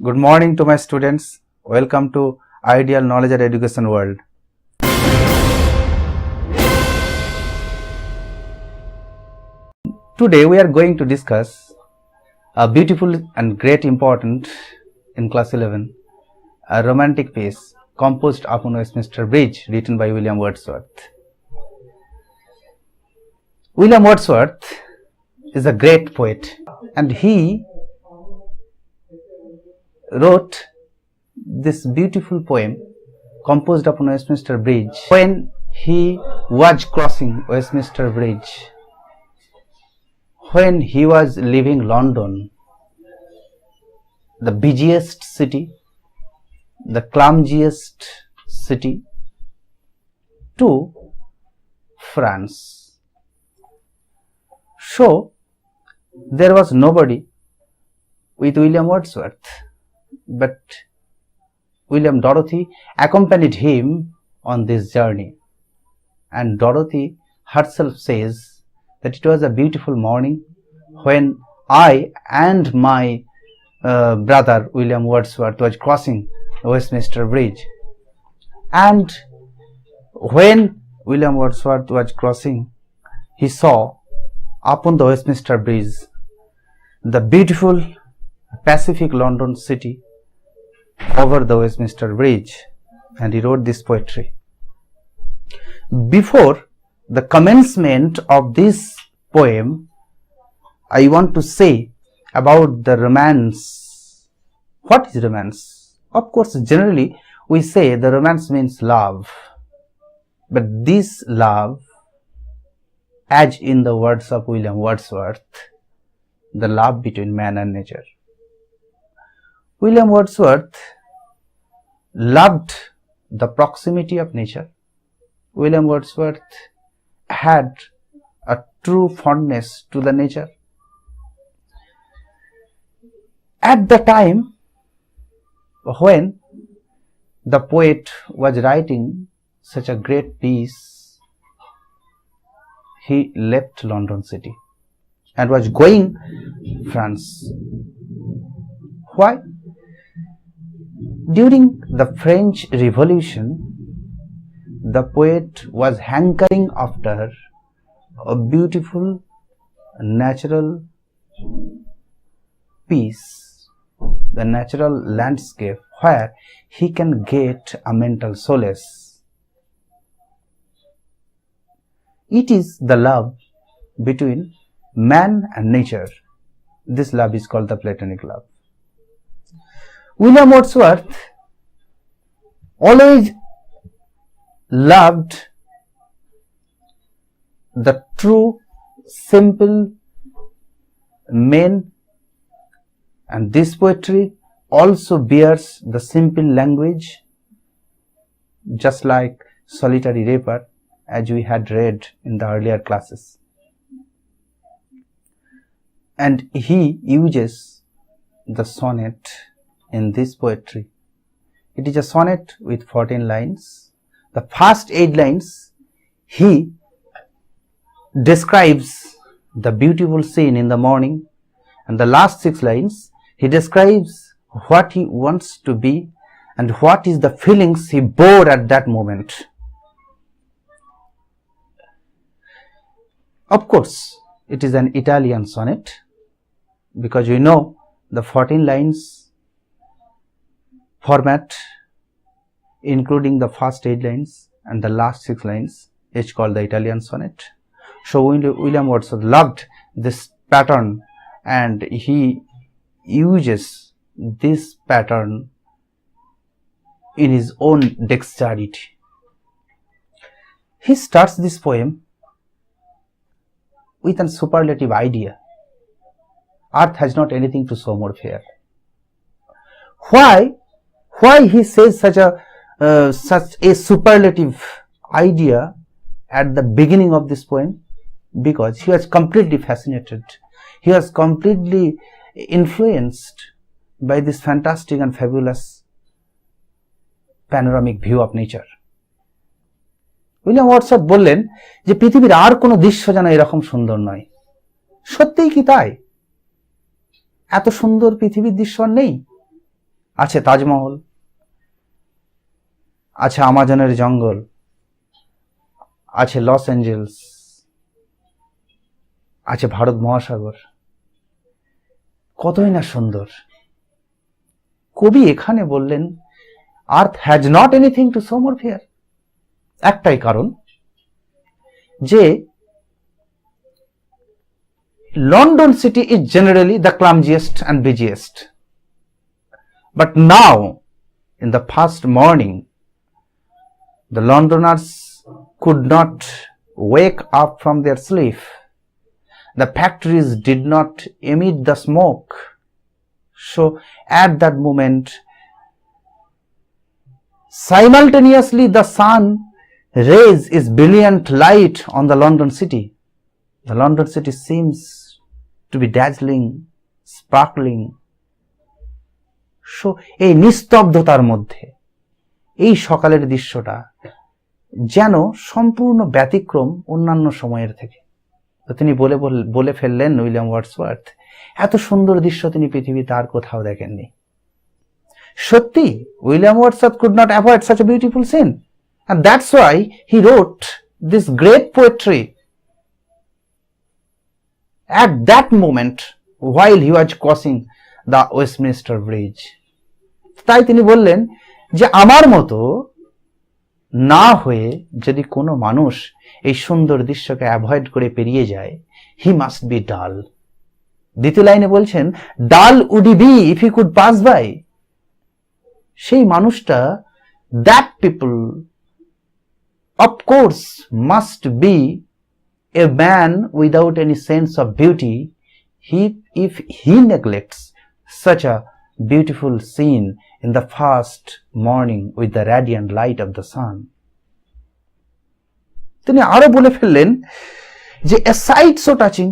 Good morning to my students. Welcome to Ideal Knowledge and Education World. Today we are going to discuss a beautiful and great important in class 11, a romantic piece composed upon Westminster Bridge written by William Wordsworth. William Wordsworth is a great poet and he wrote this beautiful poem composed upon Westminster Bridge when he was crossing Westminster Bridge, when he was leaving London, the busiest city, the clumsiest city, to France. So there was nobody with William Wordsworth, but William Dorothy accompanied him on this journey, and Dorothy herself says that it was a beautiful morning when I and my brother William Wordsworth was crossing Westminster Bridge. And when William Wordsworth was crossing, he saw upon the Westminster Bridge the beautiful Pacific London city over the Westminster Bridge, and he wrote this poetry. Before the commencement of this poem, I want to say about the romance. What is romance? Of course, generally we say the romance means love, but this love, as in the words of William Wordsworth, the love between man and nature. William Wordsworth loved the proximity of nature. William Wordsworth had a true fondness to the nature. At the time when the poet was writing such a great piece, he left London city and was going France. Why? During the French Revolution, the poet was hankering after a beautiful natural piece, the natural landscape where he can get a mental solace. It is the love between man and nature. This love is called the Platonic love. William Wordsworth always loved the true, simple men, and this poetry also bears the simple language, just like Solitary Reaper, as we had read in the earlier classes. And he uses the sonnet in this poetry. It is a sonnet with 14 lines. The first 8 lines he describes the beautiful scene in the morning, and the last 6 lines he describes what he wants to be and what is the feelings he bore at that moment. Of course, it is an Italian sonnet, because you know the 14 lines format, including the first 8 lines and the last 6 lines, is called the Italian sonnet. So William Wordsworth loved this pattern and he uses this pattern in his own dexterity. He starts this poem with a superlative idea. Earth has not anything to show more fair. Why he says such a superlative idea at the beginning of this poem? Because he was completely fascinated. He was completely influenced by this fantastic and fabulous panoramic view of nature. William Wordsworth বললেন যে পৃথিবীর আর কোনো দৃশ্য যেন এরকম সুন্দর নয়। সত্যিই কি তাই? এত সুন্দর পৃথিবীর দৃশ্য নেই। আছে তাজমহল, আছে আমাজনের জঙ্গল, আছে লস অ্যাঞ্জেলস, আছে ভারত মহাসাগর, কতই না সুন্দর। কবি এখানে বললেন আর্থ has not anything to show more fair. একটাই কারণ যে London city is generally the clumsiest and busiest. But now, in the first morning, the Londoners could not wake up from their sleep. The factories did not emit the smoke. So, at that moment, simultaneously the sun rays its brilliant light on the London city. The London city seems to be dazzling, sparkling. So, এই নিস্তব্ধতার মধ্যে এই সকালের দৃশ্যটা যেন সম্পূর্ণ ব্যতিক্রম অন্যান্য সময়ের থেকে। তো তিনি বলে ফেললেন উইলিয়াম ওয়ার্ডসওয়ার্থ, এত সুন্দর দৃশ্য তিনি পৃথিবীতে আর কোথাও দেখেননি। সত্যি William Wordsworth could not avoid such a beautiful scene, and that's why he wrote this great poetry at that moment while he was crossing the Westminster Bridge. তাই তিনি বললেন যে আমার মতো না হয়ে যদি কোনো মানুষ এই সুন্দর দৃশ্যকে অ্যাভয়েড করে পেরিয়ে যায়, he must be dull. দ্বিতীয় লাইনে বলছেন dull would he be if he could pass by. সেই মানুষটা, that people of course must be a man without any sense of beauty if he neglects such a beautiful scene in the first morning with the radiant light of the sun. তিনি আরো বলে ফেললেন যে a sight so touching,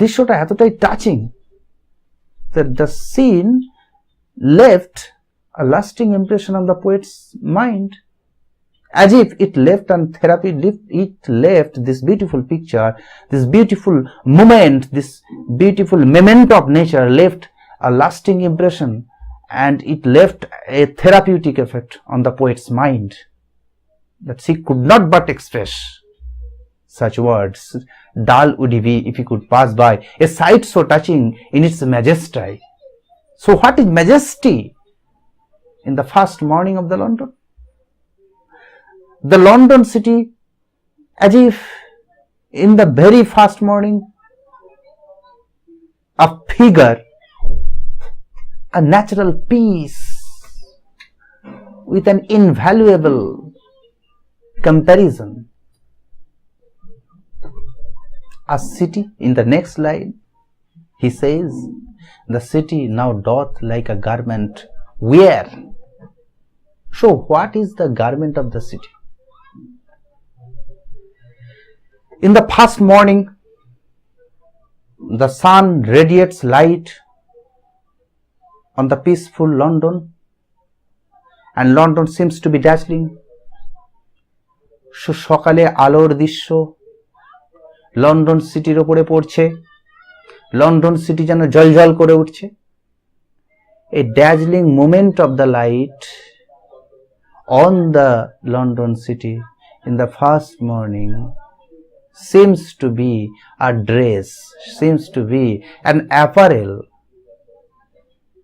দৃশ্যটা এতটাই touching that the scene left a lasting impression on the poet's mind, as if it left this beautiful picture, this beautiful moment, this beautiful memento of nature left a lasting impression, and it left a therapeutic effect on the poet's mind that she could not but express such words. Dull would he be if he could pass by, a sight so touching in its majesty. So what is majesty in the first morning of the London? The London city, as if in the very first morning, a figure, a natural peace with an invaluable comparison. A city, in the next line, he says, the city now doth like a garment wear. So what is the garment of the city? In the first morning, the sun radiates light on the peaceful London, and London seems to be dazzling. সকালে আলোর দৃশ্য London সিটির উপরে পড়ছে, London city যেন জ্বলজ্বল করে উঠছে। A dazzling moment of the light on the London city in the first morning seems to be a dress, seems to be an apparel.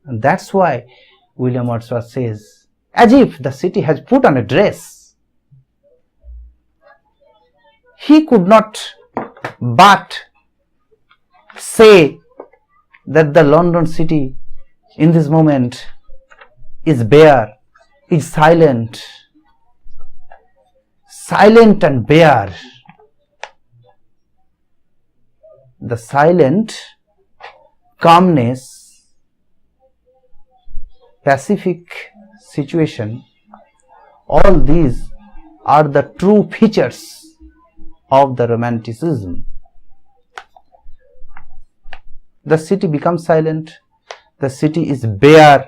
And that's why William Wordsworth says, as if the city has put on a dress. He could not but say that the London city in this moment is bare, is silent and bare. The silent calmness, pacific situation, all these are the true features of the romanticism. The city becomes silent, the city is bare,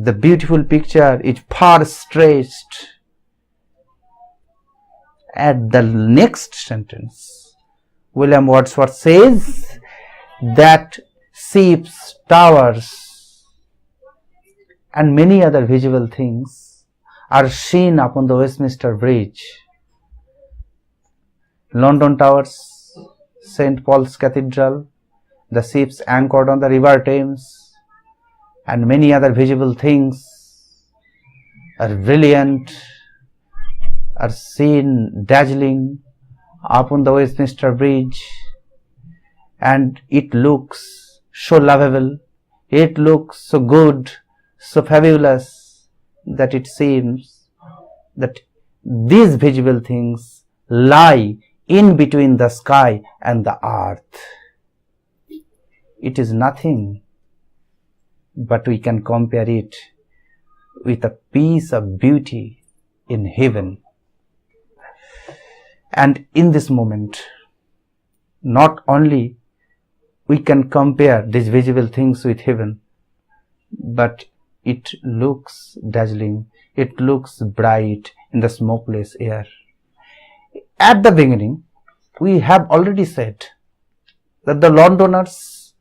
the beautiful picture is far stretched. At the next sentence, William Wordsworth says that ships, towers, and many other visible things are seen upon the Westminster Bridge, London Towers, St. Paul's Cathedral, the ships anchored on the River Thames, and many other visible things are brilliant, are seen dazzling upon the Westminster Bridge, and it looks so lovable, it looks so good, so fabulous, that it seems that these visible things lie in between the sky and the earth. It is nothing, but we can compare it with a piece of beauty in heaven. And in this moment, not only we can compare these visible things with heaven, but it looks dazzling, it looks bright in the smokeless air. At the beginning, we have already said that the Londoners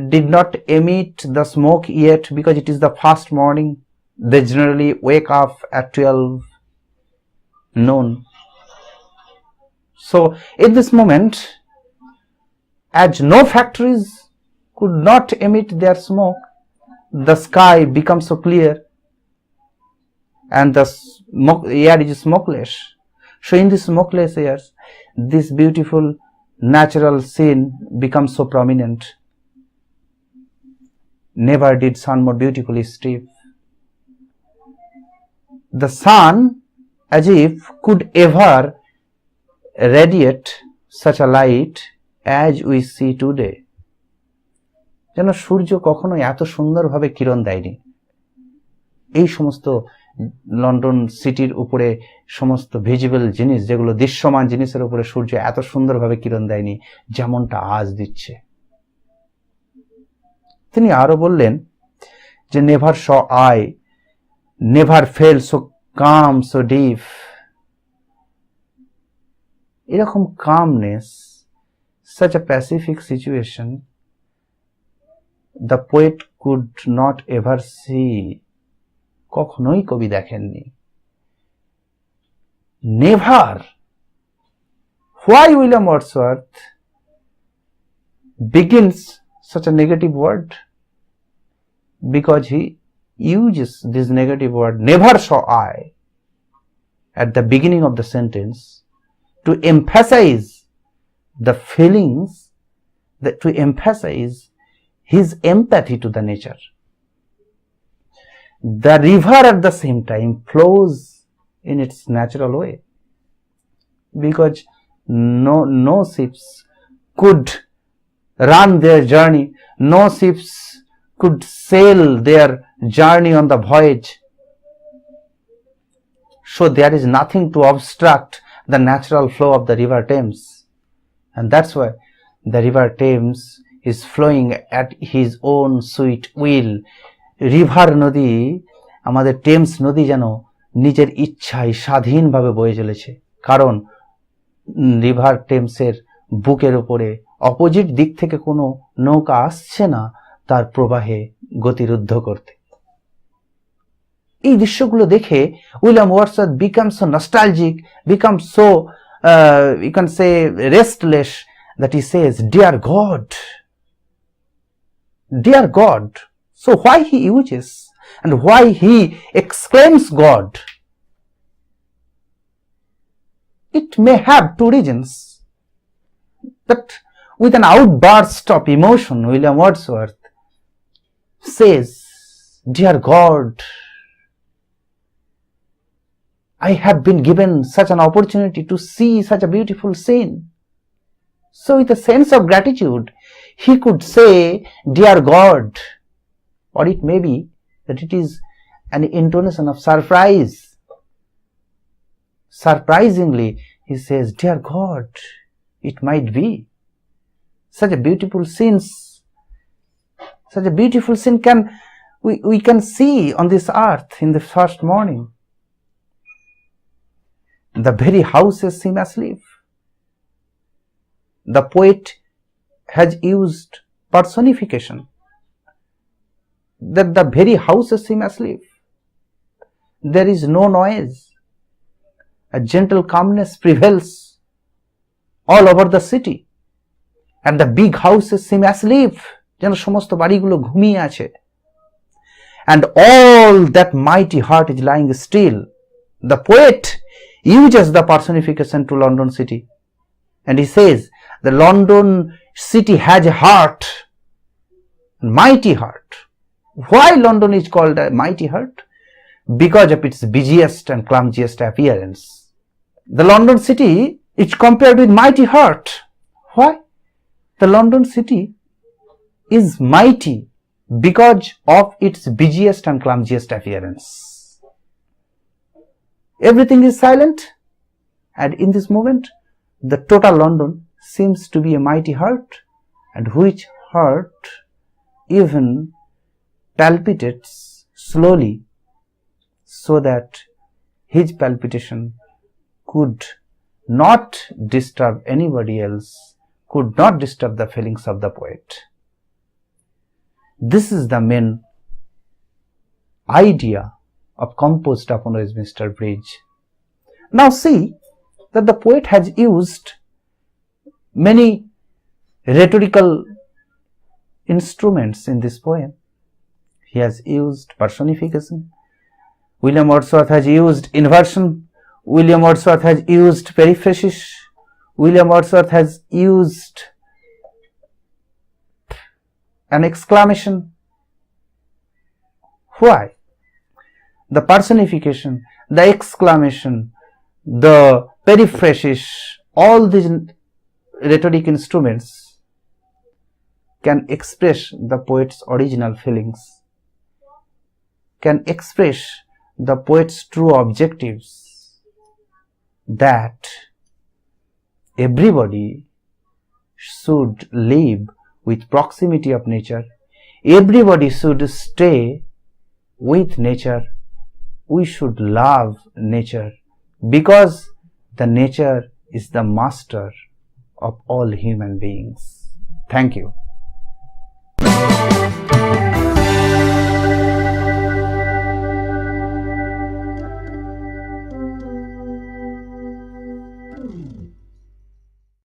did not emit the smoke yet because it is the first morning. They generally wake up at 12 noon. So in this moment, as no factories could not emit their smoke, the sky becomes so clear and the air is smokeless. So in this smokeless air, this beautiful natural scene becomes so prominent. Never did sun more beautifully strip. The sun, as if could ever radiate such a light as we see today. যেন সূর্য কখনো এত সুন্দরভাবে কিরণ দেয়নি। এই সমস্ত London সিটির উপরে সমস্ত ভিজিবল জিনিস, যেগুলো দৃশ্যমান জিনিসের উপরে সূর্য এত সুন্দরভাবে কিরণ দেয়নি যেমনটা আজ দিচ্ছে। তিনি আরো বললেন যে never saw I, never feel so calm so deep. এরকম calmness, such a pacific situation, the poet could not ever see. কখনোই কবি দেখেননি। Never. Why William Wordsworth begins such a negative word? Because he uses this negative word, never saw I, at the beginning of the sentence to emphasize the feelings, that to emphasize his empathy to the nature. The river at the same time flows in its natural way, because no ships could run their journey, no ships could sail their journey on the voyage. So there is nothing to obstruct the natural flow of the River Thames. And that's why the River Thames is flowing at his own sweet will. River নদী, আমাদের Thames নদী যেন নিজের ইচ্ছায় স্বাধীনভাবে বয়ে চলেছে, কারণ রিভার টেমসের বুকের উপরে অপোজিট দিক থেকে কোনো নৌকা আসছে না তার প্রবাহে গতিরুদ্ধ করতে। এই দৃশ্যগুলো দেখে William Wordsworth becomes so nostalgic, becomes so you can say restless, that he says, dear God, dear God. So why he uses and why he exclaims God? It may have two reasons. That with an outburst of emotion, William Wordsworth says, dear God, I have been given such an opportunity to see such a beautiful scene. So with a sense of gratitude, he could say, dear God, or it may be that it is an intonation of surprise. Surprisingly, he says, dear God, it might be. Such a beautiful scene, we can see on this earth in the first morning. The very houses seem asleep. The poet has used personification. that the very houses seem asleep. There is no noise. A gentle calmness prevails all over the city. And the big houses seem asleep. যেন সমস্ত বাড়িগুলো ঘুমিয়ে আছে. And all that mighty heart is lying still. The poet uses the personification to London city. And he says, the London city has a heart, mighty heart. Why London is called a mighty heart? Because of its busiest and clumsiest appearance. The London city is compared with mighty heart. Why? The London city is mighty because of its busiest and clumsiest appearance. Everything is silent, and in this moment, the total London seems to be a mighty heart, and which heart even palpitates slowly, so that his palpitation could not disturb anybody else, could not disturb the feelings of the poet. This is the main idea of composed Upon Westminster Bridge. Now see that the poet has used many rhetorical instruments in this poem. He has used personification. William Wordsworth has used inversion. William Wordsworth has used periphrasis. William Wordsworth has used an exclamation. Why? The personification, the exclamation, the periphrasis, all these rhetoric instruments can express the poet's original feelings, can express the poet's true objectives, that everybody should live with proximity of nature, everybody should stay with nature, we should love nature, because the nature is the master of all human beings. Thank you.